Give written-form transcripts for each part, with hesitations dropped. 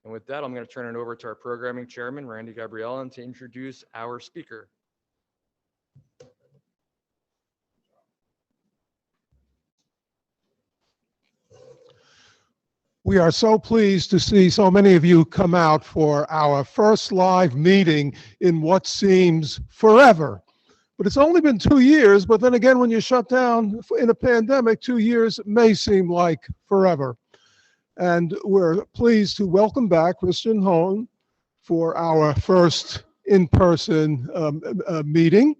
And with that, I'm going to turn it over to our programming chairman, Randy Gabriellan, to introduce our speaker. We are so pleased to see so many of you come out for our first live meeting in what seems forever. But it's only been 2 years, but then again, when you shut down in a pandemic, 2 years may seem like forever. And we're pleased to welcome back Kristen Hohn for our first in-person meeting.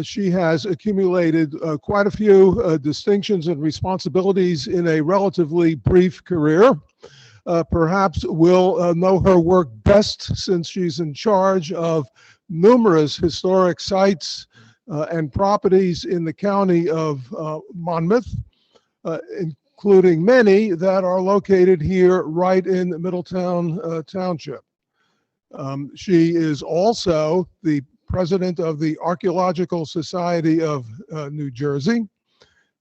She has accumulated quite a few distinctions and responsibilities in a relatively brief career. Perhaps we'll know her work best since she's in charge of numerous historic sites and properties in the county of Monmouth, including many that are located here right in Middletown Township. She is also the president of the Archaeological Society of New Jersey,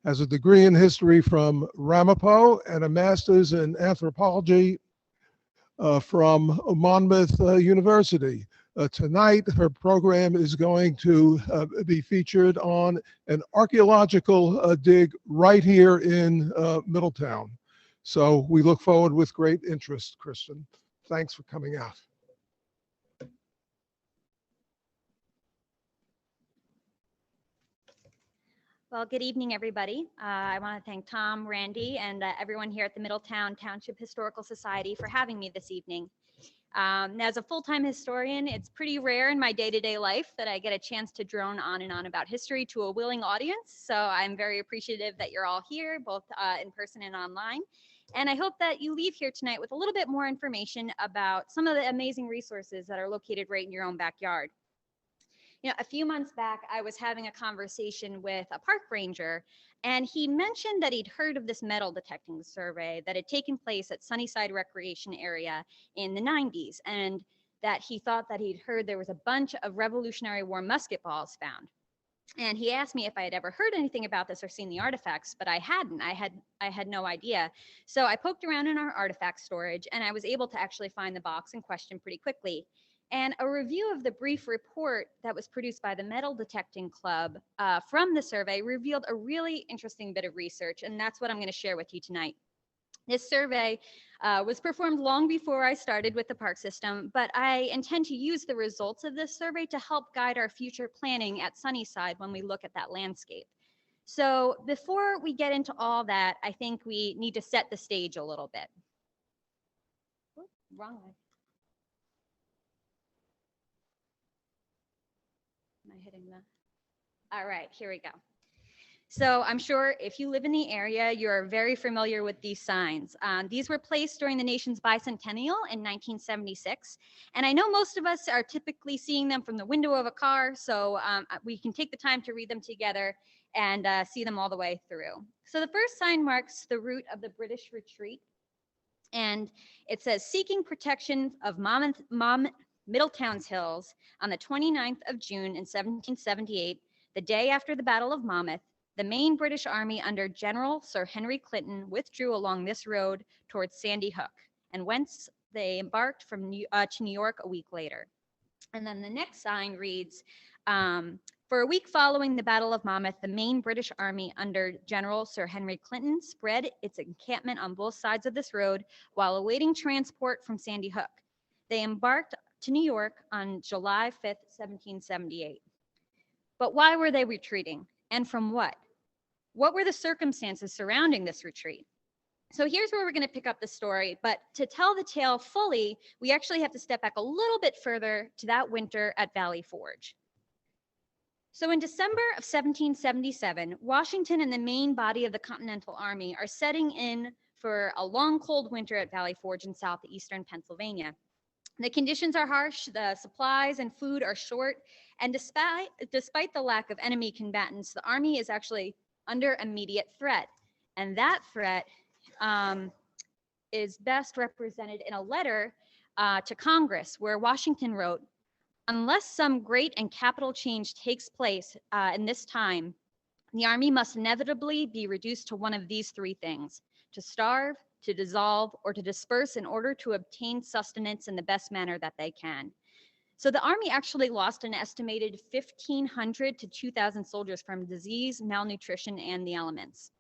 has a degree in history from Ramapo and a master's in anthropology from Monmouth University. Tonight, her program is going to be featured on an archaeological dig right here in Middletown. So we look forward with great interest, Kristen. Thanks for coming out. Well, good evening, everybody. I want to thank Tom, Randy, and everyone here at the Middletown Township Historical Society for having me this evening. As a full-time historian, it's pretty rare in my day-to-day life that I get a chance to drone on and on about history to a willing audience. So I'm very appreciative that you're all here, both in person and online. And I hope that you leave here tonight with a little bit more information about some of the amazing resources that are located right in your own backyard. You know, a few months back, I was having a conversation with a park ranger, and he mentioned that he'd heard of this metal detecting survey that had taken place at Sunnyside Recreation Area in the 90s, and that he thought that he'd heard there was a bunch of Revolutionary War musketballs found. And he asked me if I had ever heard anything about this or seen the artifacts, but I hadn't. I had no idea. So I poked around in our artifact storage, and I was able to actually find the box in question pretty quickly. And a review of the brief report that was produced by the Metal Detecting Club from the survey revealed a really interesting bit of research, and that's what I'm going to share with you tonight. This survey was performed long before I started with the park system, but I intend to use the results of this survey to help guide our future planning at Sunnyside when we look at that landscape. So before we get into all that, I think we need to set the stage a little bit. Oops, wrong way. Am I hitting the? All right, here we go. So I'm sure if you live in the area, you're very familiar with these signs. These were placed during the nation's bicentennial in 1976. And I know most of us are typically seeing them from the window of a car, so we can take the time to read them together and see them all the way through. So the first sign marks the route of the British retreat. And it says, seeking protection of Middletown's hills on the 29th of June in 1778, the day after the Battle of Monmouth, the main British Army under General Sir Henry Clinton withdrew along this road towards Sandy Hook, and whence they embarked to New York a week later. And then the next sign reads, for a week following the Battle of Monmouth, the main British Army under General Sir Henry Clinton spread its encampment on both sides of this road while awaiting transport from Sandy Hook. They embarked to New York on July 5th, 1778. But why were they retreating, and from what? What were the circumstances surrounding this retreat? So here's where we're going to pick up the story, but to tell the tale fully, we actually have to step back a little bit further to that winter at Valley Forge. So in December of 1777, Washington and the main body of the Continental Army are setting in for a long, cold winter at Valley Forge in southeastern Pennsylvania. The conditions are harsh, the supplies and food are short, and despite the lack of enemy combatants, the Army is actually under immediate threat. And that threat is best represented in a letter to Congress, where Washington wrote, unless some great and capital change takes place in this time, the Army must inevitably be reduced to one of these three things: to starve, to dissolve, or to disperse in order to obtain sustenance in the best manner that they can. So the army actually lost an estimated 1,500 to 2,000 soldiers from disease, malnutrition, and the elements.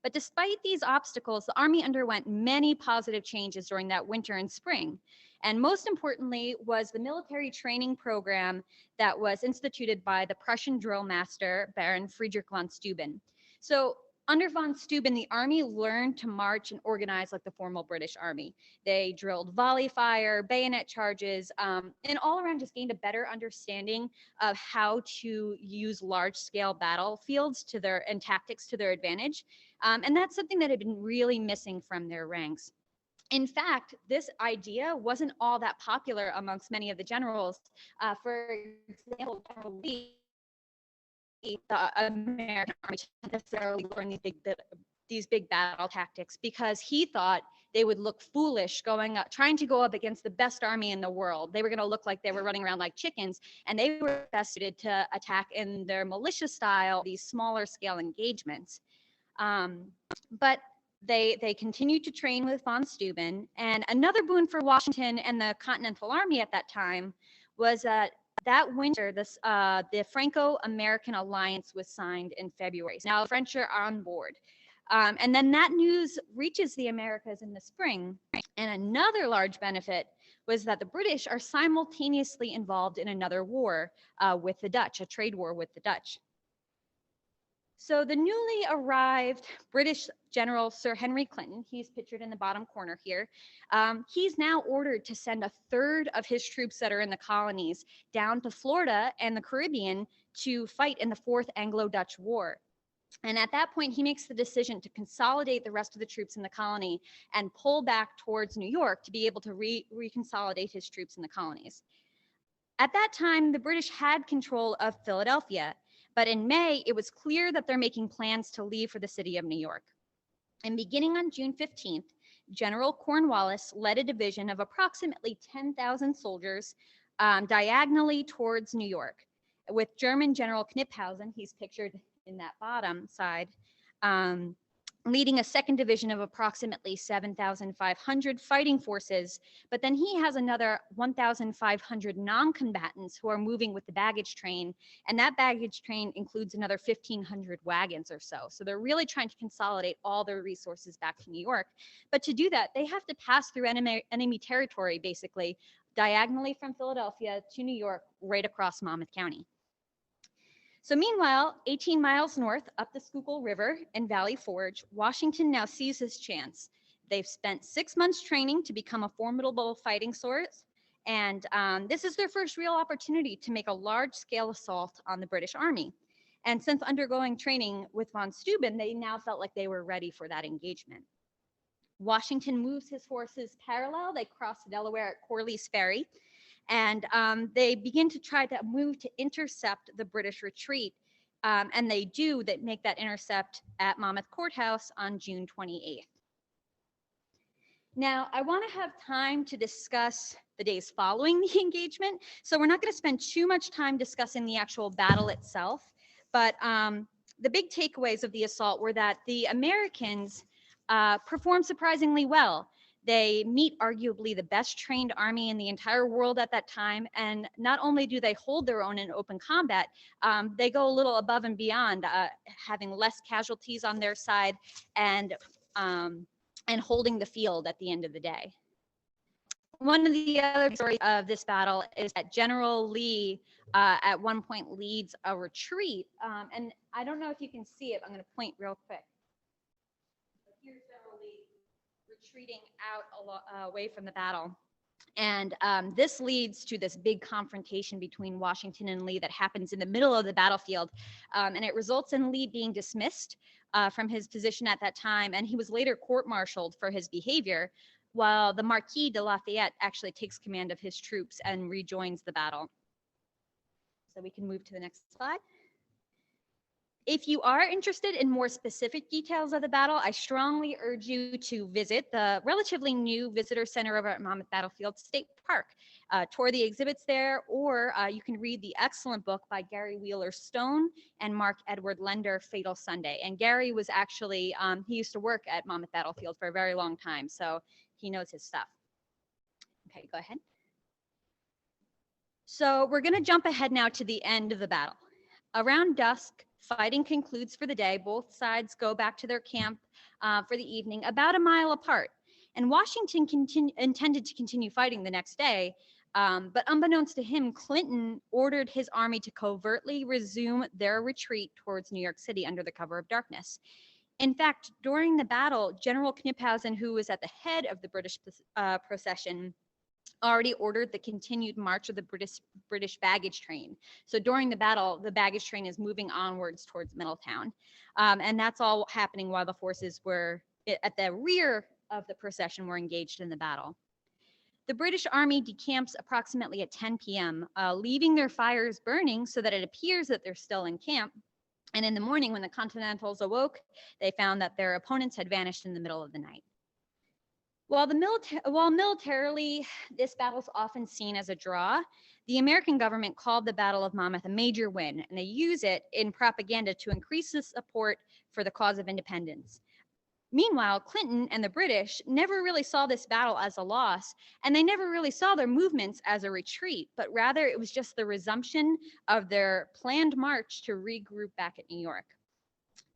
But despite these obstacles, the Army underwent many positive changes during that winter and spring. And most importantly was the military training program that was instituted by the Prussian drill master, Baron Friedrich von Steuben. So under von Steuben, the Army learned to march and organize like the formal British Army. They drilled volley fire, bayonet charges, and all around just gained a better understanding of how to use large-scale battlefields to their and tactics to their advantage. And that's something that had been really missing from their ranks. In fact, this idea wasn't all that popular amongst many of the generals. For example, General Lee, the American Army, didn't necessarily learn these big battle tactics because he thought they would look foolish trying to go up against the best army in the world. They were going to look like they were running around like chickens, and they were best suited to attack in their militia style, these smaller scale engagements. But they continued to train with von Steuben. And another boon for Washington and the Continental Army at that time was that winter, the Franco-American alliance was signed in February. So now the French are on board. And then that news reaches the Americas in the spring. And another large benefit was that the British are simultaneously involved in another war with the Dutch, a trade war with the Dutch. So the newly arrived British General Sir Henry Clinton, he's pictured in the bottom corner here, he's now ordered to send a third of his troops that are in the colonies down to Florida and the Caribbean to fight in the Fourth Anglo-Dutch War. And at that point, he makes the decision to consolidate the rest of the troops in the colony and pull back towards New York to be able to reconsolidate his troops in the colonies. At that time, the British had control of Philadelphia, but in May, it was clear that they're making plans to leave for the city of New York. And beginning on June 15th, General Cornwallis led a division of approximately 10,000 soldiers diagonally towards New York, with German General Kniphausen, he's pictured in that bottom side, leading a second division of approximately 7,500 fighting forces. But then he has another 1,500 non-combatants who are moving with the baggage train. And that baggage train includes another 1,500 wagons or so. So they're really trying to consolidate all their resources back to New York. But to do that, they have to pass through enemy territory, basically, diagonally from Philadelphia to New York, right across Monmouth County. So meanwhile, 18 miles north up the Schuylkill River in Valley Forge, Washington now sees his chance. They've spent 6 months training to become a formidable fighting force, and this is their first real opportunity to make a large-scale assault on the British Army. And since undergoing training with von Steuben, they now felt like they were ready for that engagement. Washington moves his forces parallel. They cross the Delaware at Corley's Ferry, and they begin to try to move to intercept the British retreat. And they do make that intercept at Monmouth Courthouse on June 28th. Now, I want to have time to discuss the days following the engagement, so we're not going to spend too much time discussing the actual battle itself, but the big takeaways of the assault were that the Americans performed surprisingly well. They meet arguably the best trained army in the entire world at that time. And not only do they hold their own in open combat, they go a little above and beyond, having less casualties on their side and holding the field at the end of the day. One of the other stories of this battle is that General Lee at one point leads a retreat. And I don't know if you can see it. I'm going to point real quick. Here's General Lee retreating out away from the battle. And this leads to this big confrontation between Washington and Lee that happens in the middle of the battlefield. And it results in Lee being dismissed from his position at that time. And he was later court-martialed for his behavior, while the Marquis de Lafayette actually takes command of his troops and rejoins the battle. So we can move to the next slide. If you are interested in more specific details of the battle, I strongly urge you to visit the relatively new visitor center over at Monmouth Battlefield State Park. Tour the exhibits there, or you can read the excellent book by Gary Wheeler Stone and Mark Edward Lender, Fatal Sunday. And Gary was actually, he used to work at Monmouth Battlefield for a very long time, so he knows his stuff. Okay, go ahead. So we're going to jump ahead now to the end of the battle. Around dusk, fighting concludes for the day. Both sides go back to their camp for the evening, about a mile apart. And Washington intended to continue fighting the next day, but unbeknownst to him, Clinton ordered his army to covertly resume their retreat towards New York City under the cover of darkness. In fact, during the battle, General Knyphausen, who was at the head of the British procession, already ordered the continued march of the British baggage train. So during the battle, the baggage train is moving onwards towards Middletown. And that's all happening while the forces were at the rear of the procession were engaged in the battle. The British Army decamps approximately at 10 p.m., leaving their fires burning so that it appears that they're still in camp. And in the morning, when the Continentals awoke, they found that their opponents had vanished in the middle of the night. While militarily, this battle is often seen as a draw, the American government called the Battle of Monmouth a major win, and they use it in propaganda to increase the support for the cause of independence. Meanwhile, Clinton and the British never really saw this battle as a loss, and they never really saw their movements as a retreat, but rather it was just the resumption of their planned march to regroup back at New York.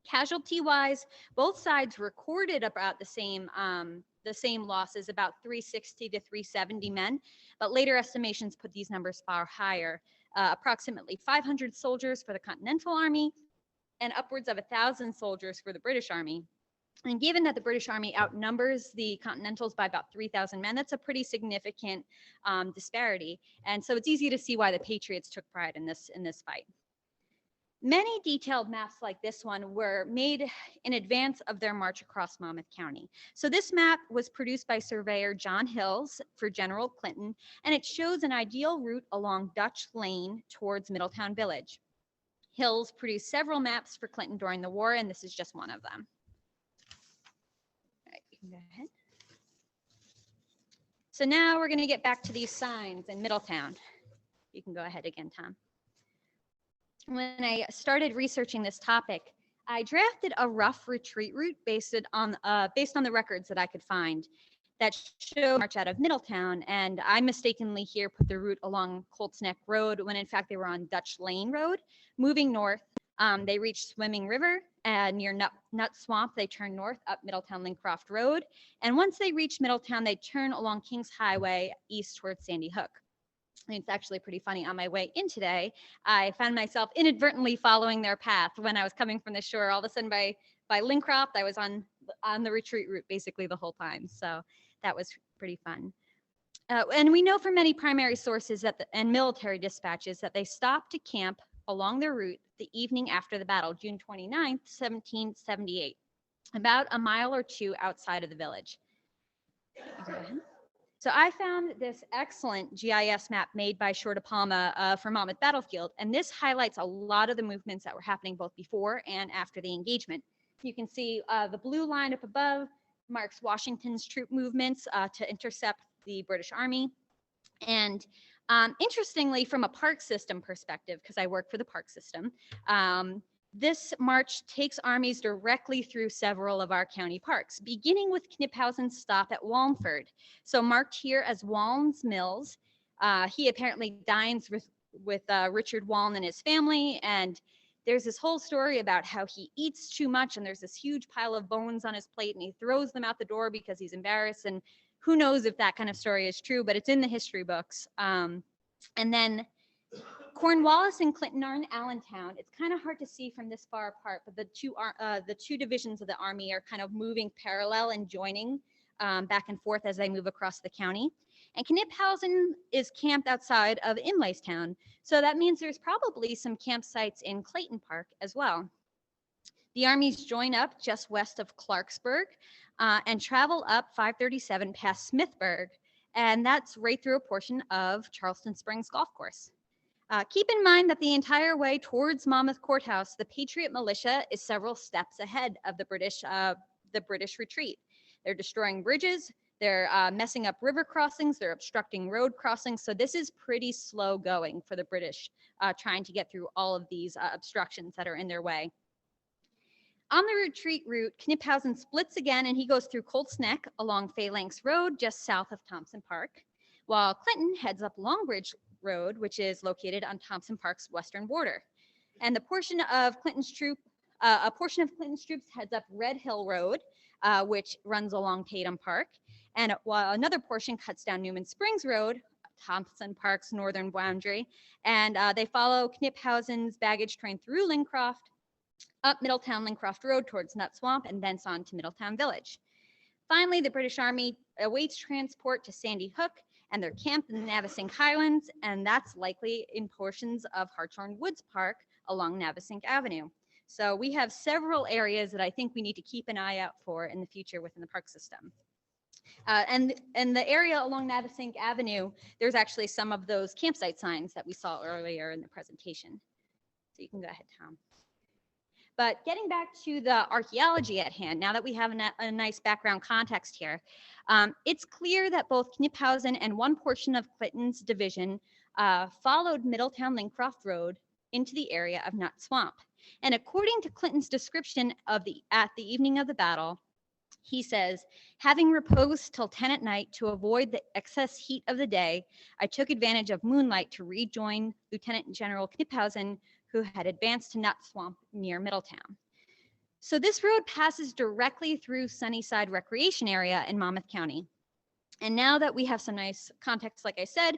Casualty-wise, both sides recorded about the same losses, about 360 to 370 men, but later estimations put these numbers far higher, approximately 500 soldiers for the Continental Army and upwards of 1,000 soldiers for the British Army. And given that the British Army outnumbers the Continentals by about 3,000 men, that's a pretty significant disparity. And so it's easy to see why the Patriots took pride in this fight. Many detailed maps like this one were made in advance of their march across Monmouth County. So this map was produced by surveyor John Hills for General Clinton, and it shows an ideal route along Dutch Lane towards Middletown Village. Hills produced several maps for Clinton during the war, and this is just one of them. All right, you can go ahead. So now we're going to get back to these signs in Middletown. You can go ahead again, Tom. When I started researching this topic, I drafted a rough retreat route based on the records that I could find that show march out of Middletown, and I mistakenly here put the route along Colts Neck Road when in fact they were on Dutch Lane Road. Moving north, they reached Swimming River, near Nut Swamp, they turned north up Middletown Lincroft Road, and once they reached Middletown, they turned along Kings Highway east towards Sandy Hook. It's actually pretty funny. On my way in today, I found myself inadvertently following their path when I was coming from the shore. All of a sudden by Lincroft, I was on the retreat route basically the whole time. So that was pretty fun. And we know from many primary sources and military dispatches that they stopped to camp along their route the evening after the battle, June 29th, 1778, about a mile or two outside of the village. Go ahead. So I found this excellent GIS map made by Shore de Palma for Monmouth Battlefield, and this highlights a lot of the movements that were happening both before and after the engagement. You can see the blue line up above marks Washington's troop movements to intercept the British Army. And interestingly, from a park system perspective, because I work for the park system, this march takes armies directly through several of our county parks, beginning with Knyphausen's stop at Wallingford. So marked here as Wallen's Mills. He apparently dines with Richard Wallen and his family, and there's this whole story about how he eats too much and there's this huge pile of bones on his plate and he throws them out the door because he's embarrassed, and who knows if that kind of story is true, but it's in the history books. And then Cornwallis and Clinton are in Allentown. It's kind of hard to see from this far apart, but the two divisions of the army are kind of moving parallel and joining back and forth as they move across the county. And Knyphausen is camped outside of Imlaystown, so that means there's probably some campsites in Clayton Park as well. The armies join up just west of Clarksburg and travel up 537 past Smithburg, and that's right through a portion of Charleston Springs Golf Course. Keep in mind that the entire way towards Monmouth Courthouse, the Patriot militia is several steps ahead of the British retreat. They're destroying bridges, they're messing up river crossings, they're obstructing road crossings. So this is pretty slow going for the British trying to get through all of these obstructions that are in their way. On the retreat route, Kniphausen splits again and he goes through Colts Neck along Phalanx Road just south of Thompson Park, while Clinton heads up Longbridge Road, which is located on Thompson Park's western border. And a portion of Clinton's troops heads up Red Hill Road, which runs along Tatum Park. And while another portion cuts down Newman Springs Road, Thompson Park's northern boundary. And they follow Kniphausen's baggage train through Lincroft, up Middletown Lincroft Road towards Nut Swamp, and thence on to Middletown Village. Finally, the British Army awaits transport to Sandy Hook, and they're camped in the Navesink Highlands, and that's likely in portions of Hartshorn Woods Park along Navesink Avenue. So we have several areas that I think we need to keep an eye out for in the future within the park system. And the area along Navesink Avenue, there's actually some of those campsite signs that we saw earlier in the presentation. So you can go ahead, Tom. But getting back to the archaeology at hand, now that we have a nice background context here, it's clear that both Kniphausen and one portion of Clinton's division followed Middletown Lincroft Road into the area of Nut Swamp. And according to Clinton's description of at the evening of the battle, he says, having reposed till 10 at night to avoid the excess heat of the day, I took advantage of moonlight to rejoin Lieutenant General Kniphausen, who had advanced to Nut Swamp near Middletown. So this road passes directly through Sunnyside Recreation Area in Monmouth County. And now that we have some nice context, like I said,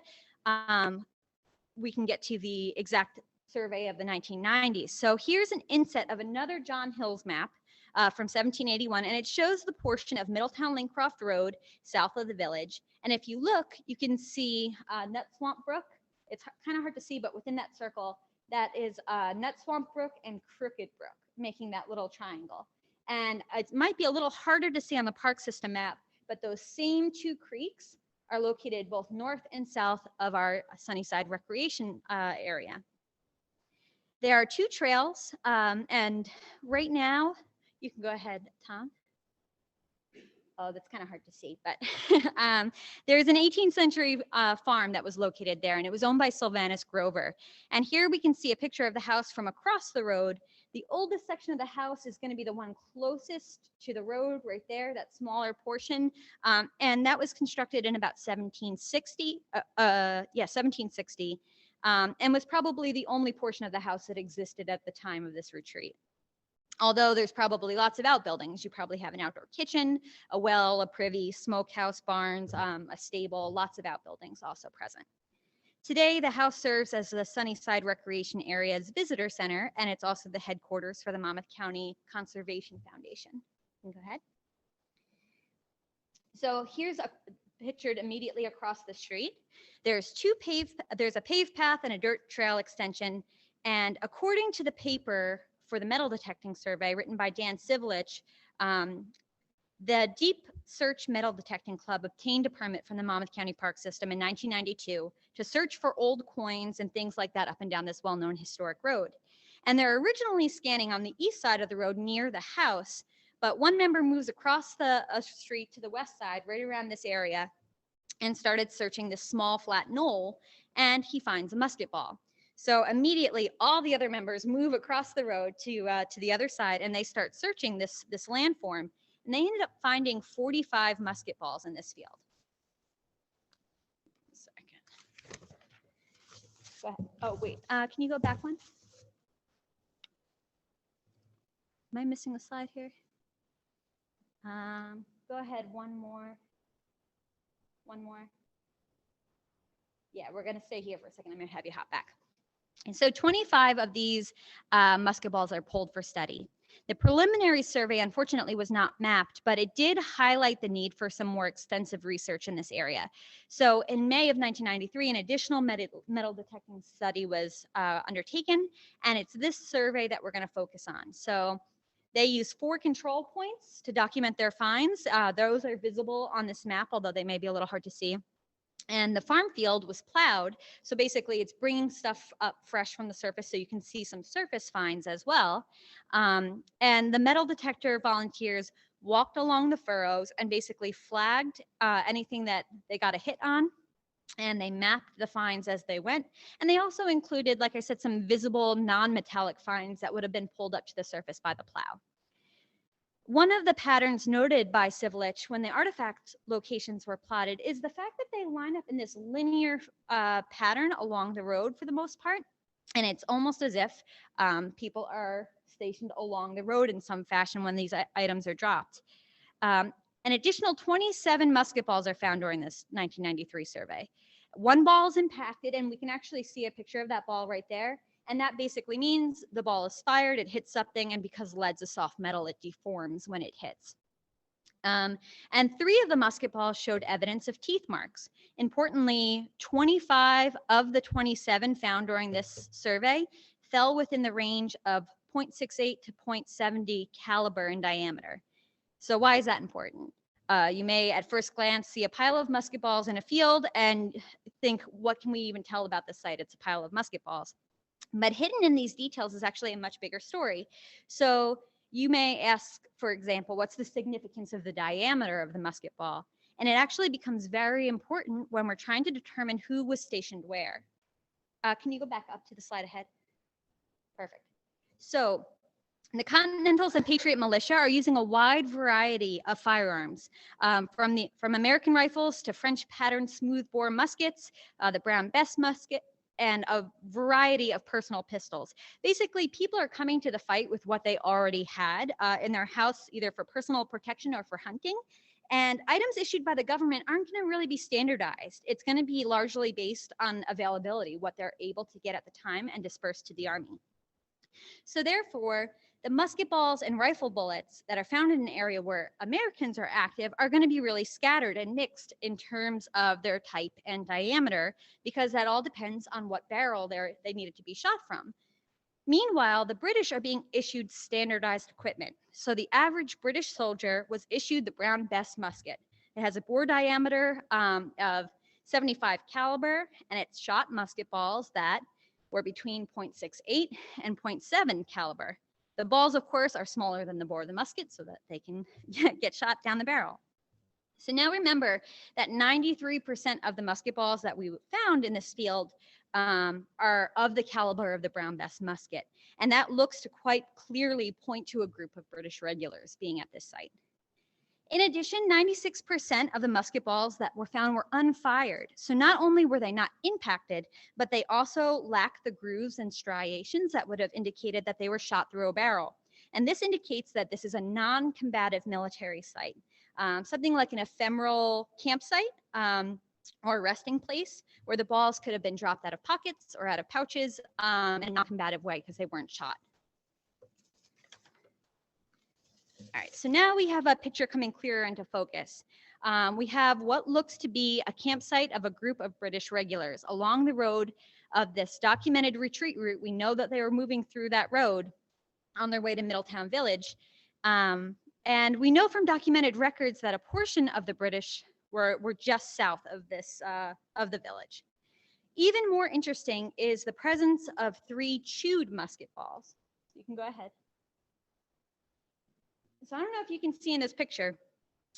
we can get to the exact survey of the 1990s. So here's an inset of another John Hills map from 1781, and it shows the portion of Middletown Lincroft Road south of the village. And if you look, you can see Nut Swamp Brook. It's kind of hard to see, but within that circle, that is Nut Swamp Brook and Crooked Brook, making that little triangle. And it might be a little harder to see on the park system map, but those same two creeks are located both north and south of our Sunnyside Recreation Area. There are two trails, and right now, you can go ahead, Tom. Oh, that's kind of hard to see, but there's an 18th century farm that was located there, and it was owned by Sylvanus Grover. And here we can see a picture of the house from across the road. The oldest section of the house is going to be the one closest to the road right there, that smaller portion. And that was constructed in about 1760, and was probably the only portion of the house that existed at the time of this retreat. Although there's probably lots of outbuildings. You probably have an outdoor kitchen, a well, a privy, smokehouse, barns, a stable, lots of outbuildings also present. Today, the house serves as the Sunnyside Recreation Area's visitor center, and it's also the headquarters for the Monmouth County Conservation Foundation. You can go ahead. So here's pictured immediately across the street. There's a paved path and a dirt trail extension. And according to the paper for the metal detecting survey written by Dan Sivelich, the Deep Search Metal Detecting Club obtained a permit from the Monmouth County Park System in 1992 to search for old coins and things like that up and down this well-known historic road. And they're originally scanning on the east side of the road near the house, but one member moves across the street to the west side, right around this area, and started searching this small flat knoll, and he finds a musket ball. So immediately, all the other members move across the road to the other side, and they start searching this landform. And they ended up finding 45 musket balls in this field. Go ahead. Oh, wait. Can you go back one? Am I missing a slide here? Go ahead. One more. Yeah, we're going to stay here for a second. I'm going to have you hop back. And so 25 of these musket balls are pulled for study. The preliminary survey, unfortunately, was not mapped, but it did highlight the need for some more extensive research in this area. So in May of 1993, an additional metal detecting study was undertaken, and it's this survey that we're going to focus on. So they use 4 control points to document their finds. Those are visible on this map, although they may be a little hard to see. And the farm field was plowed. So basically it's bringing stuff up fresh from the surface so you can see some surface finds as well. And the metal detector volunteers walked along the furrows and basically flagged anything that they got a hit on. And they mapped the finds as they went. And they also included, like I said, some visible non-metallic finds that would have been pulled up to the surface by the plow. One of the patterns noted by Civilich when the artifact locations were plotted is the fact that they line up in this linear pattern along the road for the most part. And it's almost as if people are stationed along the road in some fashion when these items are dropped. An additional 27 musket balls are found during this 1993 survey. One ball is impacted, and we can actually see a picture of that ball right there. And that basically means the ball is fired, it hits something, and because lead's a soft metal, it deforms when it hits. And 3 of the musket balls showed evidence of teeth marks. Importantly, 25 of the 27 found during this survey fell within the range of 0.68 to 0.70 caliber in diameter. So why is that important? You may at first glance see a pile of musket balls in a field and think, what can we even tell about this site? It's a pile of musket balls. But hidden in these details is actually a much bigger story. So you may ask, for example, what's the significance of the diameter of the musket ball? And it actually becomes very important when we're trying to determine who was stationed where. Can you go back up to the slide ahead? Perfect. So the Continentals and Patriot Militia are using a wide variety of firearms, from American rifles to French patterned smoothbore muskets, the Brown Bess musket, and a variety of personal pistols. Basically, people are coming to the fight with what they already had in their house, either for personal protection or for hunting. And items issued by the government aren't going to really be standardized. It's going to be largely based on availability, what they're able to get at the time and disperse to the Army. So therefore, the musket balls and rifle bullets that are found in an area where Americans are active are going to be really scattered and mixed in terms of their type and diameter, because that all depends on what barrel they needed to be shot from. Meanwhile, the British are being issued standardized equipment. So the average British soldier was issued the Brown Bess musket. It has a bore diameter of 75 caliber, and it's shot musket balls that were between 0.68 and 0.7 caliber. The balls, of course, are smaller than the bore of the musket so that they can get shot down the barrel. So now remember that 93% of the musket balls that we found in this field are of the caliber of the Brown Bess musket. And that looks to quite clearly point to a group of British regulars being at this site. In addition, 96% of the musket balls that were found were unfired. So not only were they not impacted, but they also lacked the grooves and striations that would have indicated that they were shot through a barrel. And this indicates that this is a non-combative military site, something like an ephemeral campsite or resting place where the balls could have been dropped out of pockets or out of pouches in a non-combative way because they weren't shot. All right, so now we have a picture coming clearer into focus. We have what looks to be a campsite of a group of British regulars along the road of this documented retreat route. We know that they were moving through that road on their way to Middletown Village. And we know from documented records that a portion of the British were just south of this of the village. Even more interesting is the presence of 3 chewed musket balls. You can go ahead. So I don't know if you can see in this picture,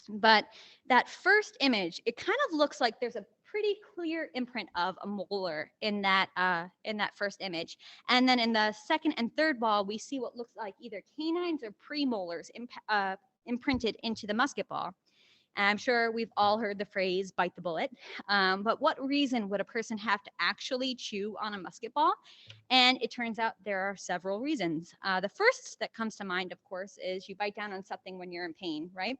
but that first image, it kind of looks like there's a pretty clear imprint of a molar in that first image. And then in the second and third ball, we see what looks like either canines or premolars imprinted into the musket ball. And I'm sure we've all heard the phrase bite the bullet, but what reason would a person have to actually chew on a musket ball? And it turns out there are several reasons. The first that comes to mind, of course, is you bite down on something when you're in pain, right?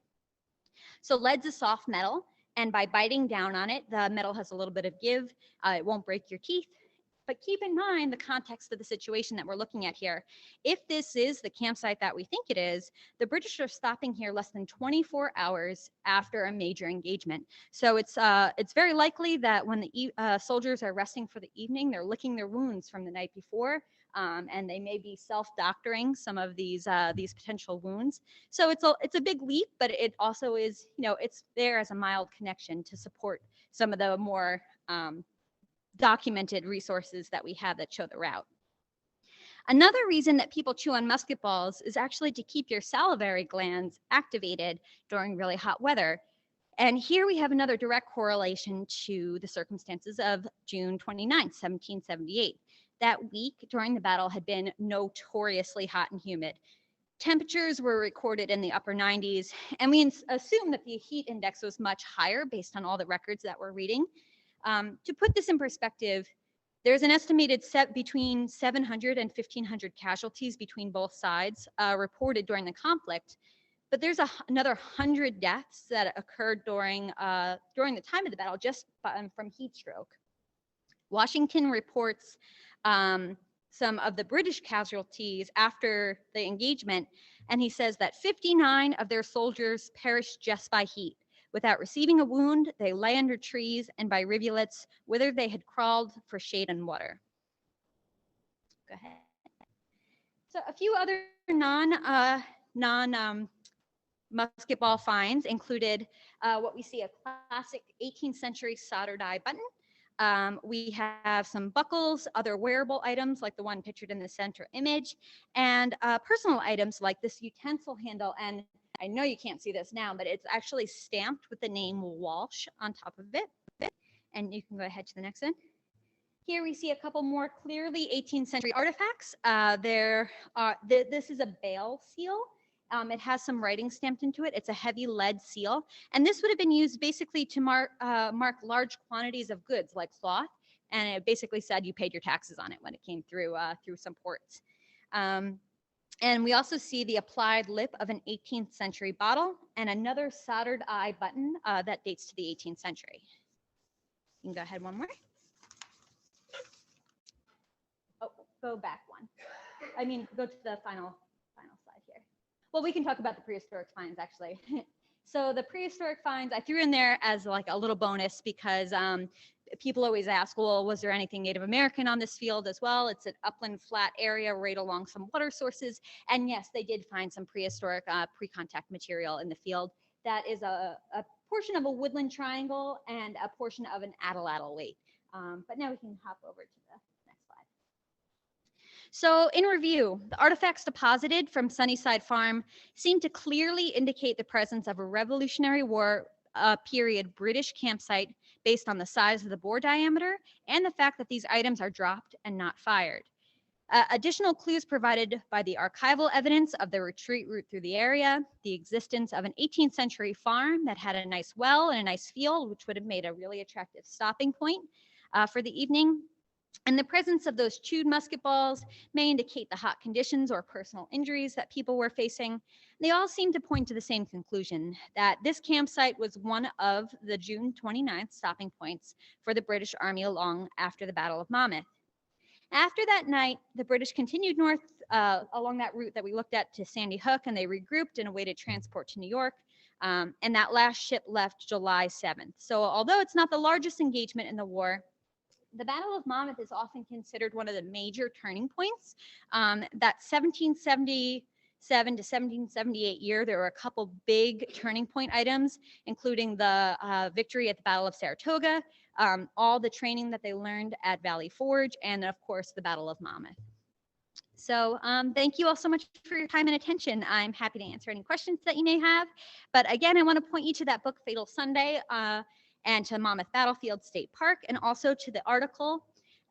So lead's a soft metal, and by biting down on it, the metal has a little bit of give. It won't break your teeth. But keep in mind the context of the situation that we're looking at here. If this is the campsite that we think it is, the British are stopping here less than 24 hours after a major engagement. So it's very likely that when the soldiers are resting for the evening, they're licking their wounds from the night before, and they may be self-doctoring some of these potential wounds. So it's a big leap, but it also is, it's there as a mild connection to support some of the more documented resources that we have that show the route. Another reason that people chew on musketballs is actually to keep your salivary glands activated during really hot weather. And here we have another direct correlation to the circumstances of June 29, 1778. That week during the battle had been notoriously hot and humid. Temperatures were recorded in the upper 90s, and we assume that the heat index was much higher based on all the records that we're reading. To put this in perspective, there's an estimated between 700 and 1,500 casualties between both sides reported during the conflict, but there's another 100 deaths that occurred during the time of the battle just from heat stroke. Washington reports some of the British casualties after the engagement, and he says that 59 of their soldiers perished just by heat. Without receiving a wound, they lay under trees and by rivulets, whither they had crawled for shade and water. Go ahead. So a few other non-musketball finds included what we see, a classic 18th century solder die button. We have some buckles, other wearable items like the one pictured in the center image, and personal items like this utensil handle. And I know you can't see this now, but it's actually stamped with the name Walsh on top of it. And you can go ahead to the next one. Here we see a couple more clearly 18th century artifacts. This is a bale seal. It has some writing stamped into it. It's a heavy lead seal. And this would have been used basically to mark large quantities of goods like cloth. And it basically said you paid your taxes on it when it came through some ports. And we also see the applied lip of an 18th century bottle and another soldered eye button that dates to the 18th century. You can go ahead one more. Oh, go back one. I mean, go to the final slide here. Well, we can talk about the prehistoric finds actually. So the prehistoric finds I threw in there as like a little bonus because people always ask, well, was there anything Native American on this field as well? It's an upland flat area right along some water sources. And yes, they did find some prehistoric pre-contact material in the field. That is a portion of a woodland triangle and a portion of an atlatl lake. But now we can hop over to the next slide. So in review, the artifacts deposited from Sunnyside Farm seem to clearly indicate the presence of a Revolutionary War period British campsite based on the size of the bore diameter and the fact that these items are dropped and not fired. Additional clues provided by the archival evidence of the retreat route through the area, the existence of an 18th century farm that had a nice well and a nice field, which would have made a really attractive stopping point for the evening. And the presence of those chewed musket balls may indicate the hot conditions or personal injuries that people were facing. They all seem to point to the same conclusion, that this campsite was one of the June 29th stopping points for the British Army along after the Battle of Monmouth. After that night, the British continued north along that route that we looked at to Sandy Hook, and they regrouped and awaited transport to New York. And that last ship left July 7th. So although it's not the largest engagement in the war, the Battle of Monmouth is often considered one of the major turning points. That 1777 to 1778 year, there were a couple big turning point items, including the victory at the Battle of Saratoga, all the training that they learned at Valley Forge, and of course, the Battle of Monmouth. So thank you all so much for your time and attention. I'm happy to answer any questions that you may have. But again, I want to point you to that book, Fatal Sunday, and to Monmouth Battlefield State Park, and also to the article,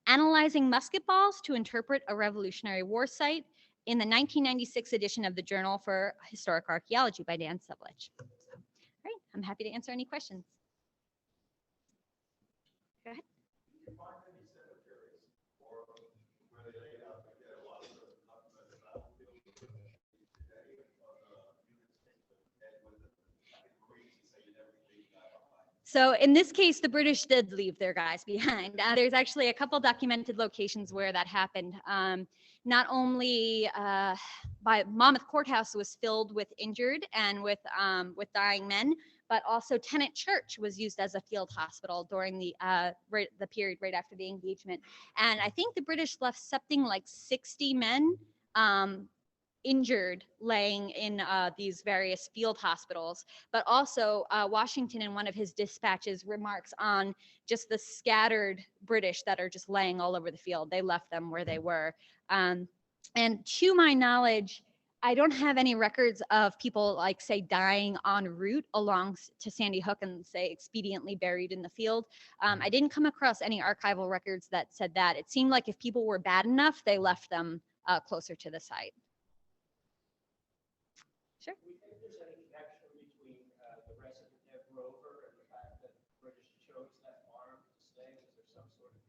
Analyzing Musketballs to Interpret a Revolutionary War Site, in the 1996 edition of the Journal for Historic Archaeology by Dan Sublich. All right, I'm happy to answer any questions. Go ahead. So in this case, the British did leave their guys behind. There's actually a couple documented locations where that happened. Not only by Monmouth Courthouse was filled with injured and with dying men, but also Tennant Church was used as a field hospital during the period right after the engagement. And I think the British left something like 60 men injured laying in these various field hospitals, but also Washington in one of his dispatches remarks on just the scattered British that are just laying all over the field. They left them where they were. And to my knowledge, I don't have any records of people like say dying en route along to Sandy Hook and say expediently buried in the field. I didn't come across any archival records that said that. It seemed like if people were bad enough, they left them closer to the site. Sure. Do we think there's any connection between the resident of Grover and the fact that the British chose that farm to stay? Is there some sort of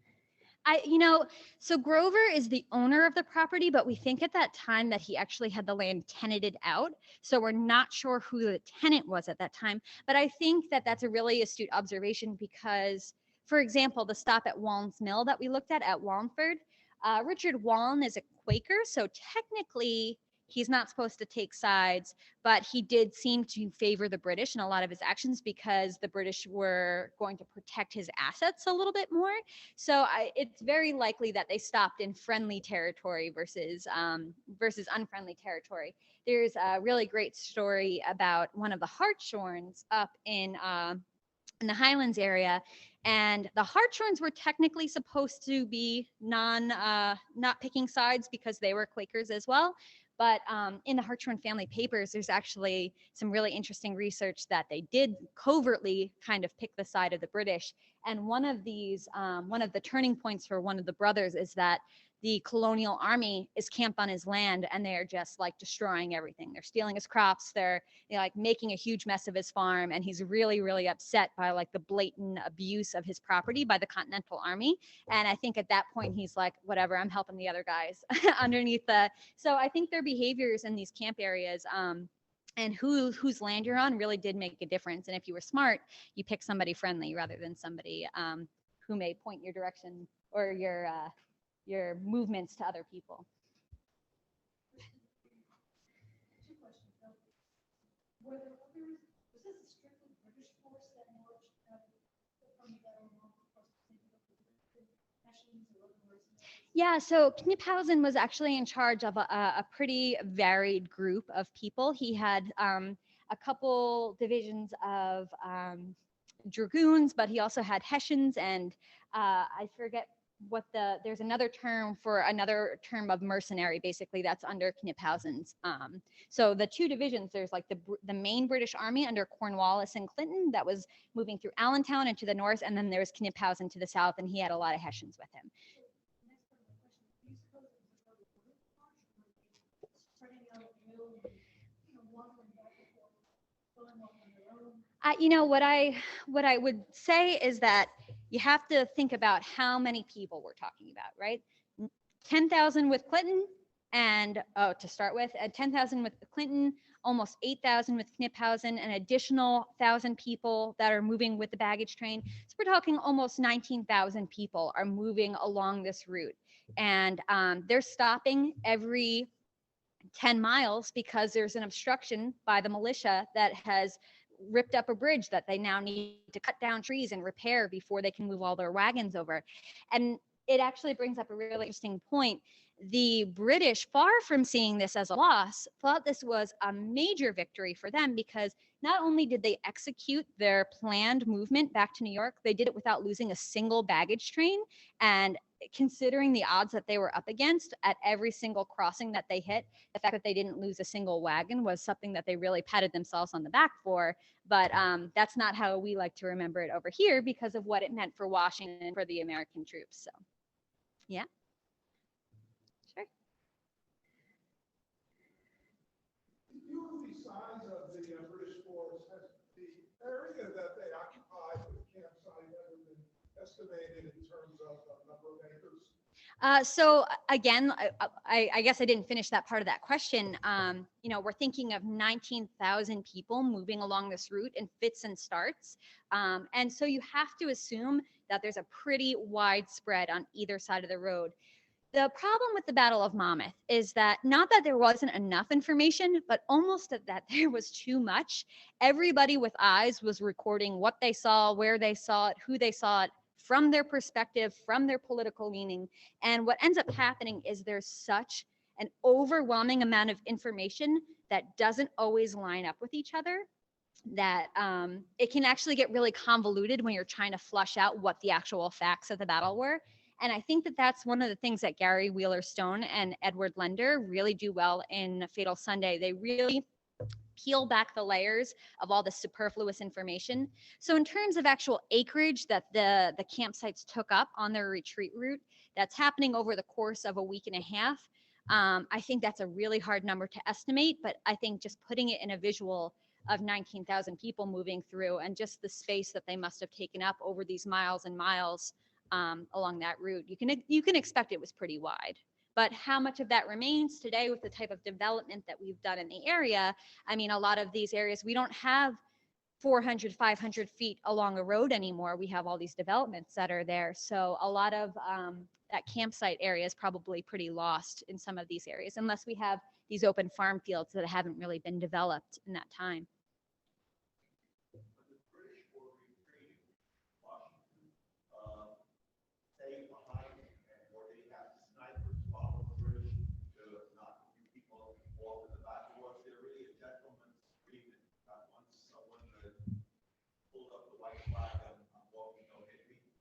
So Grover is the owner of the property, but we think at that time that he actually had the land tenanted out. So we're not sure who the tenant was at that time. But I think that that's a really astute observation because, for example, the stop at Wallen's Mill that we looked at Wallingford, Richard Wallen is a Quaker. So technically, he's not supposed to take sides, but he did seem to favor the British in a lot of his actions because the British were going to protect his assets a little bit more. So it's very likely that they stopped in friendly territory versus unfriendly territory. There's a really great story about one of the Hartshorns up in the Highlands area. And the Hartshorns were technically supposed to be not picking sides because they were Quakers as well. But in the Hartshorn family papers, there's actually some really interesting research that they did covertly kind of pick the side of the British. And one of the turning points for one of the brothers is that the colonial army is camped on his land and they're just like destroying everything. They're stealing his crops. They're like making a huge mess of his farm. And he's really, really upset by like the blatant abuse of his property by the Continental Army. And I think at that point, he's like, whatever, I'm helping the other guys underneath so I think their behaviors in these camp areas, and whose land you're on really did make a difference. And if you were smart, you pick somebody friendly rather than somebody who may point your direction or your movements to other people. Two questions. Were there others? Was this a strictly British force that marched from Meadow across the Hessians or other mercenaries? Yeah, so Kniphausen was actually in charge of a pretty varied group of people. He had a couple divisions of dragoons, but he also had Hessians and I forget what there's another term of mercenary, basically, that's under Kniphausen's. So the two divisions, there's like the main British army under Cornwallis and Clinton that was moving through Allentown and to the north, and then there was Kniphausen to the south, and he had a lot of Hessians with him. What I would say is that you have to think about how many people we're talking about, right? 10,000 with Clinton and to start with, 10,000 with Clinton, almost 8,000 with Kniphausen, an additional 1,000 people that are moving with the baggage train. So we're talking almost 19,000 people are moving along this route. And they're stopping every 10 miles because there's an obstruction by the militia that has ripped up a bridge that they now need to cut down trees and repair before they can move all their wagons over. And it actually brings up a really interesting point. The British, far from seeing this as a loss, thought this was a major victory for them because not only did they execute their planned movement back to New York, they did it without losing a single baggage train. And considering the odds that they were up against at every single crossing that they hit, the fact that they didn't lose a single wagon was something that they really patted themselves on the back for. But that's not how we like to remember it over here because of what it meant for Washington and for the American troops. So, yeah. Sure. Due to the size of the British force, has the area that they occupied for the campsite ever been estimated in terms of number of acres? So again, I guess I didn't finish that part of that question. We're thinking of 19,000 people moving along this route in fits and starts. And so you have to assume that there's a pretty wide spread on either side of the road. The problem with the Battle of Monmouth is that not that there wasn't enough information, but almost that there was too much. Everybody with eyes was recording what they saw, where they saw it, who they saw it, from their perspective, from their political leaning. And what ends up happening is there's such an overwhelming amount of information that doesn't always line up with each other, that it can actually get really convoluted when you're trying to flush out what the actual facts of the battle were. And I think that that's one of the things that Gary Wheeler Stone and Edward Lender really do well in Fatal Sunday. They really peel back the layers of all the superfluous information. So in terms of actual acreage that the campsites took up on their retreat route, that's happening over the course of a week and a half. I think that's a really hard number to estimate, but I think just putting it in a visual of 19,000 people moving through and just the space that they must have taken up over these miles and miles along that route, you can expect it was pretty wide. But how much of that remains today with the type of development that we've done in the area? I mean, a lot of these areas, we don't have 400, 500 feet along a road anymore. We have all these developments that are there. So a lot of that campsite area is probably pretty lost in some of these areas, unless we have these open farm fields that haven't really been developed in that time.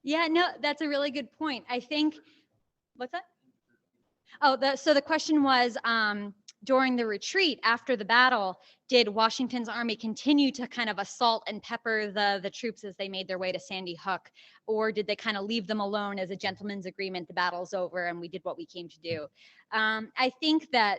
Yeah, no, that's a really good point. I think, what's that? Oh, so the question was, during the retreat after the battle, did Washington's army continue to kind of assault and pepper the troops as they made their way to Sandy Hook? Or did they kind of leave them alone as a gentleman's agreement, the battle's over and we did what we came to do? I think that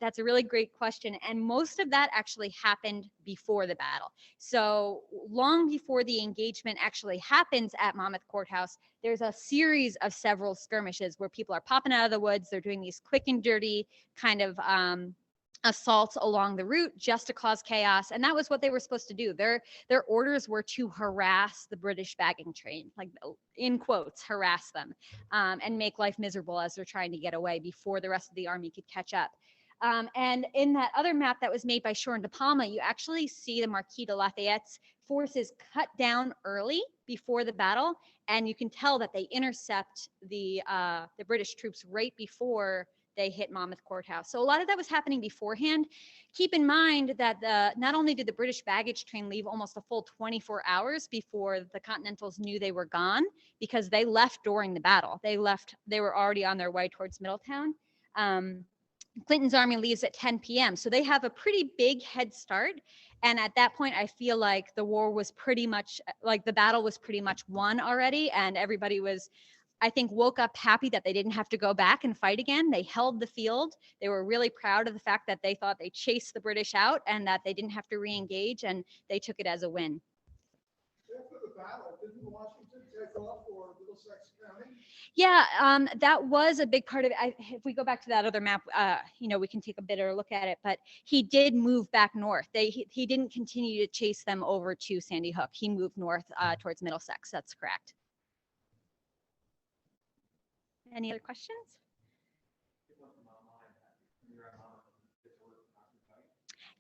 that's a really great question. And most of that actually happened before the battle. So long before the engagement actually happens at Monmouth Courthouse, there's a series of several skirmishes where people are popping out of the woods. They're doing these quick and dirty kind of assaults along the route just to cause chaos. And that was what they were supposed to do. Their orders were to harass the British bagging train, like in quotes, harass them, and make life miserable as they're trying to get away before the rest of the army could catch up. And in that other map that was made by Shore and De Palma, you actually see the Marquis de Lafayette's forces cut down early before the battle. And you can tell that they intercept the British troops right before they hit Monmouth Courthouse. So a lot of that was happening beforehand. Keep in mind that not only did the British baggage train leave almost a full 24 hours before the Continentals knew they were gone, because they left during the battle. They were already on their way towards Middletown. Clinton's army leaves at 10 p.m. So they have a pretty big head start. And at that point, I feel like the war was pretty much, like the battle was pretty much won already. And everybody was, I think, woke up happy that they didn't have to go back and fight again. They held the field. They were really proud of the fact that they thought they chased the British out and that they didn't have to re-engage, and they took it as a win. After the battle, didn't Washington take off for Middlesex County? Yeah, that was a big part of it. If we go back to that other map, we can take a better look at it, but he did move back north. He didn't continue to chase them over to Sandy Hook. He moved north towards Middlesex. That's correct. Any other questions?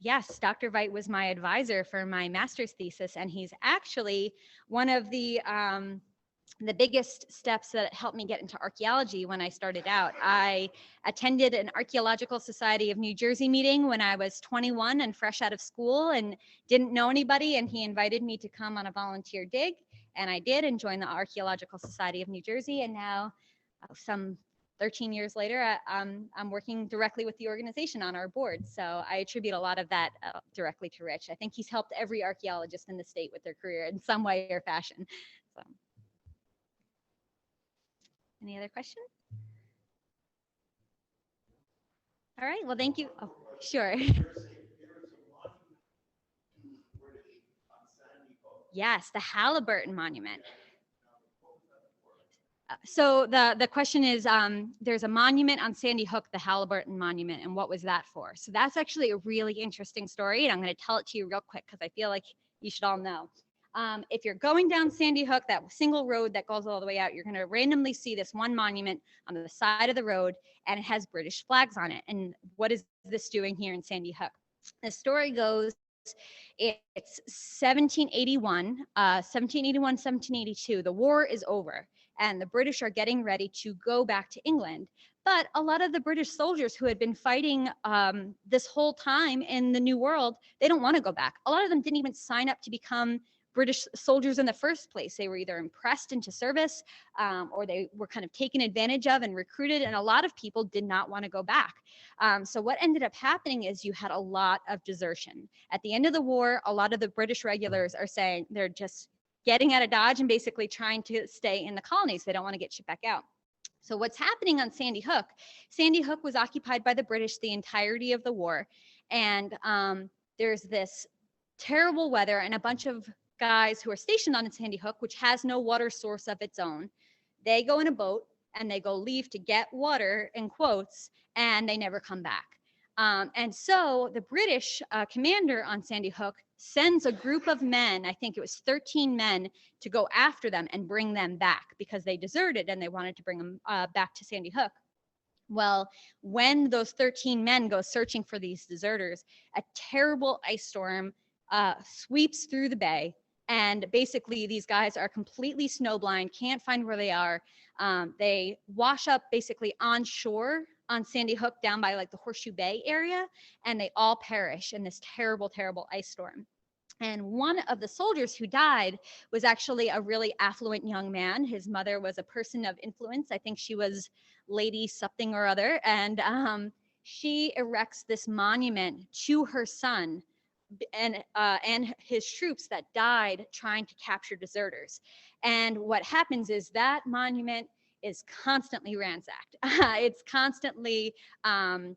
Yes, Dr. Veit was my advisor for my master's thesis, and he's actually one of the biggest steps that helped me get into archaeology when I started out. I attended an Archaeological Society of New Jersey meeting when I was 21 and fresh out of school and didn't know anybody, and he invited me to come on a volunteer dig, and I did, and joined the Archaeological Society of New Jersey, and now some 13 years later, I'm working directly with the organization on our board. So I attribute a lot of that directly to Rich. I think he's helped every archaeologist in the state with their career in some way or fashion. So. Any other questions? All right, well, thank you. Oh, sure. Yes, the Halliburton Monument. So the question is, there's a monument on Sandy Hook, the Halliburton Monument, and what was that for? So that's actually a really interesting story, and I'm going to tell it to you real quick because I feel like you should all know. If you're going down Sandy Hook, that single road that goes all the way out, you're going to randomly see this one monument on the side of the road, and it has British flags on it. And what is this doing here in Sandy Hook? The story goes it's 1782. The war is over and the British are getting ready to go back to England. But a lot of the British soldiers who had been fighting this whole time in the New World, they don't want to go back. A lot of them didn't even sign up to become British soldiers in the first place. They were either impressed into service or they were kind of taken advantage of and recruited. And a lot of people did not want to go back. So what ended up happening is you had a lot of desertion. At the end of the war, a lot of the British regulars are saying they're just getting out of Dodge and basically trying to stay in the colonies. They don't want to get shipped back out. So what's happening on Sandy Hook? Sandy Hook was occupied by the British the entirety of the war. And there's this terrible weather and a bunch of guys who are stationed on Sandy Hook, which has no water source of its own. They go in a boat and they go leave to get water, in quotes, and they never come back. And so the British commander on Sandy Hook sends a group of men, I think it was 13 men, to go after them and bring them back because they deserted and they wanted to bring them back to Sandy Hook. Well, when those 13 men go searching for these deserters, a terrible ice storm sweeps through the bay. And basically, these guys are completely snowblind, can't find where they are. They wash up basically on shore on Sandy Hook down by like the Horseshoe Bay area, and they all perish in this terrible, terrible ice storm. And one of the soldiers who died was actually a really affluent young man. His mother was a person of influence. I think she was Lady something or other. And she erects this monument to her son and his troops that died trying to capture deserters. And what happens is that monument is constantly ransacked. It's constantly, vandalized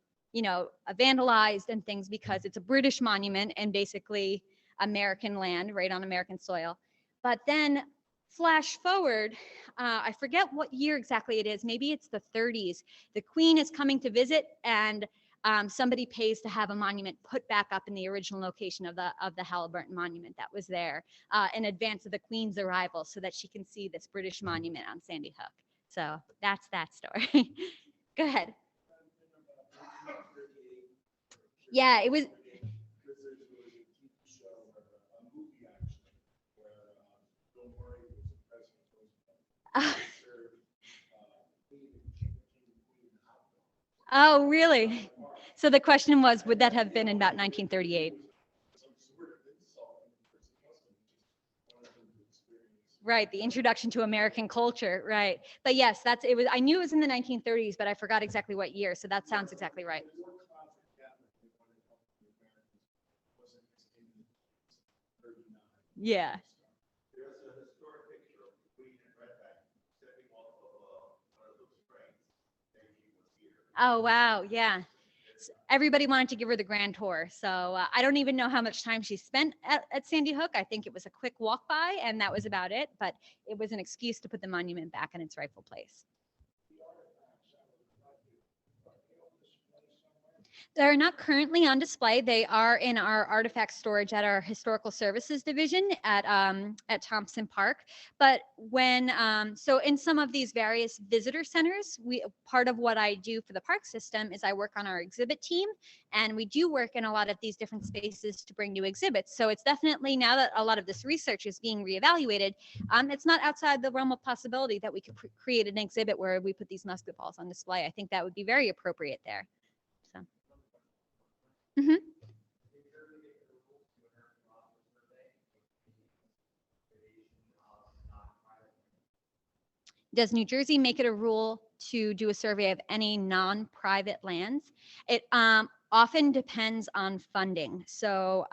and things because it's a British monument and basically American land, right on American soil. But then flash forward, I forget what year exactly it is. Maybe it's the 30s. The Queen is coming to visit and somebody pays to have a monument put back up in the original location of the Halliburton monument that was there in advance of the Queen's arrival so that she can see this British monument on Sandy Hook. So that's that story. Go ahead. Yeah, it was. Oh, really? So the question was, would that have been in about 1938? Right, the introduction to American culture, right. But yes, it was. I knew it was in the 1930s, but I forgot exactly what year. So that sounds exactly right. Yeah. Oh, wow. Yeah. Everybody wanted to give her the grand tour. So I don't even know how much time she spent at Sandy Hook. I think it was a quick walk by and that was about it. But it was an excuse to put the monument back in its rightful place. They're not currently on display. They are in our artifact storage at our Historical Services Division at Thompson Park. But when, so in some of these various visitor centers, part of what I do for the park system is I work on our exhibit team, and we do work in a lot of these different spaces to bring new exhibits. So it's definitely, now that a lot of this research is being reevaluated, it's not outside the realm of possibility that we could create an exhibit where we put these musketballs on display. I think that would be very appropriate there. Mm-hmm. Does New Jersey make it a rule to do a survey of any non-private lands? It often depends on funding. So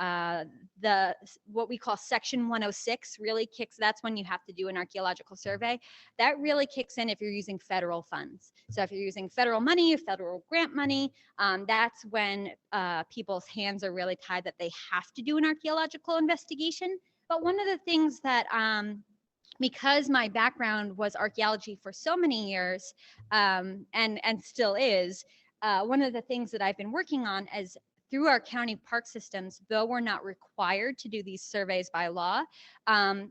what we call Section 106 really kicks, that's when you have to do an archaeological survey. That really kicks in if you're using federal funds. So if you're using federal money, federal grant money, that's when people's hands are really tied that they have to do an archaeological investigation. But one of the things that, because my background was archaeology for so many years, and still is, one of the things that I've been working on is through our county park systems, though we're not required to do these surveys by law,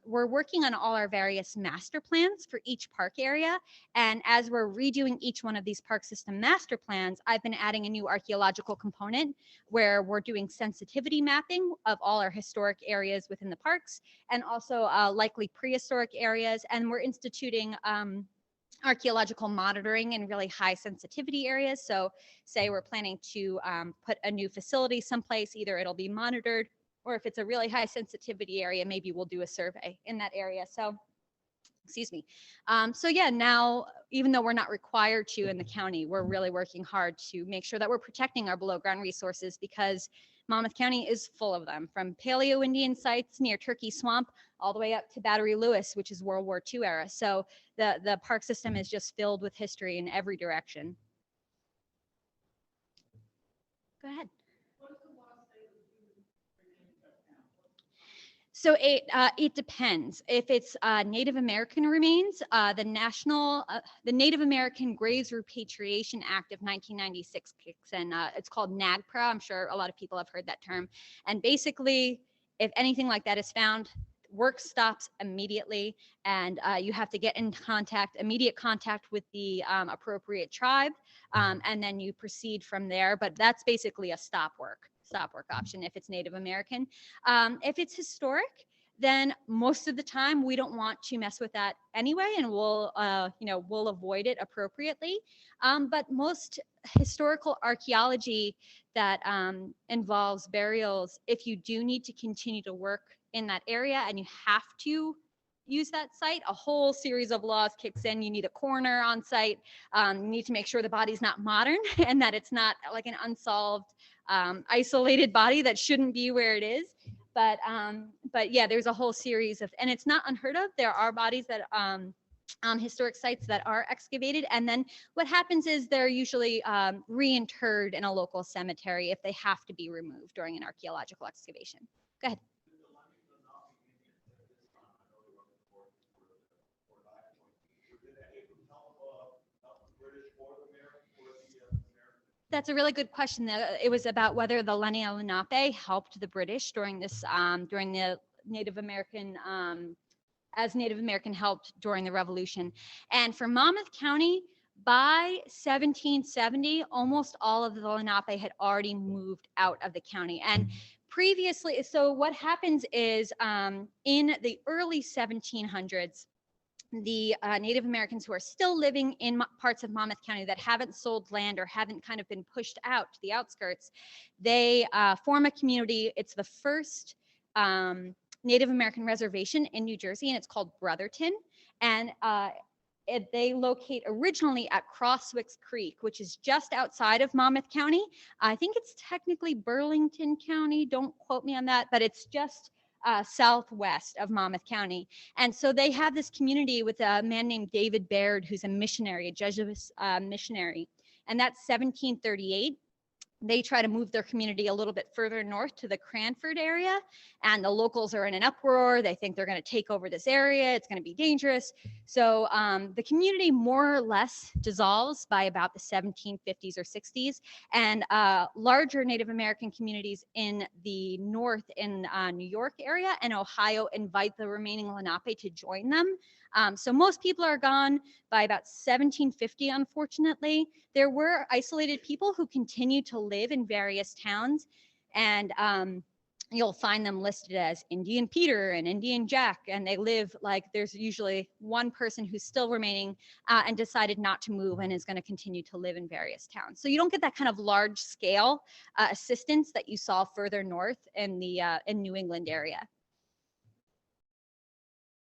we're working on all our various master plans for each park area. And as we're redoing each one of these park system master plans, I've been adding a new archaeological component where we're doing sensitivity mapping of all our historic areas within the parks, and also likely prehistoric areas. And we're instituting archaeological monitoring in really high sensitivity areas. So say we're planning to put a new facility someplace, either it'll be monitored, or if it's a really high sensitivity area, maybe we'll do a survey in that area. So, excuse me. So yeah, now, even though we're not required to in the county, we're really working hard to make sure that we're protecting our below ground resources, because Monmouth County is full of them, from Paleo Indian sites near Turkey Swamp all the way up to Battery Lewis, which is World War II era. So the park system is just filled with history in every direction. Go ahead. So it depends. If it's Native American remains, the Native American Graves Repatriation Act of 1996 kicks in. It's called NAGPRA. I'm sure a lot of people have heard that term. And basically, if anything like that is found, work stops immediately, and you have to get in immediate contact with the appropriate tribe, and then you proceed from there. But that's basically a stop work option if it's Native American. If it's historic, then most of the time we don't want to mess with that anyway, and we'll avoid it appropriately. But most historical archaeology that involves burials, if you do need to continue to work in that area and you have to use that site, a whole series of laws kicks in. You need a coroner on site. You need to make sure the body's not modern and that it's not like an unsolved, isolated body that shouldn't be where it is. But yeah, there's a whole series of, and it's not unheard of. There are bodies that on historic sites that are excavated, and then what happens is they're usually reinterred in a local cemetery if they have to be removed during an archaeological excavation. Go ahead. That's a really good question. It was about whether the Lenni Lenape helped the British during this, during the Native American, as Native American helped during the Revolution. And for Monmouth County, by 1770, almost all of the Lenape had already moved out of the county. And previously, so what happens is in the early 1700s, the Native Americans who are still living in parts of Monmouth County that haven't sold land or haven't kind of been pushed out to the outskirts, they form a community. It's the first Native American reservation in New Jersey, and it's called Brotherton. And they locate originally at Crosswicks Creek, which is just outside of Monmouth County. I think it's technically Burlington County. Don't quote me on that, but it's just southwest of Monmouth County. And so they have this community with a man named David Baird, who's a missionary, a Jesuit missionary. And that's 1738. They try to move their community a little bit further north to the Cranford area, and the locals are in an uproar. They think they're going to take over this area. It's going to be dangerous. So the community more or less dissolves by about the 1750s or 60s, and larger Native American communities in the north in New York area and Ohio invite the remaining Lenape to join them. So most people are gone by about 1750, unfortunately. There were isolated people who continued to live in various towns, and you'll find them listed as Indian Peter and Indian Jack, and they live like there's usually one person who's still remaining and decided not to move and is going to continue to live in various towns. So you don't get that kind of large scale assistance that you saw further north in the in New England area.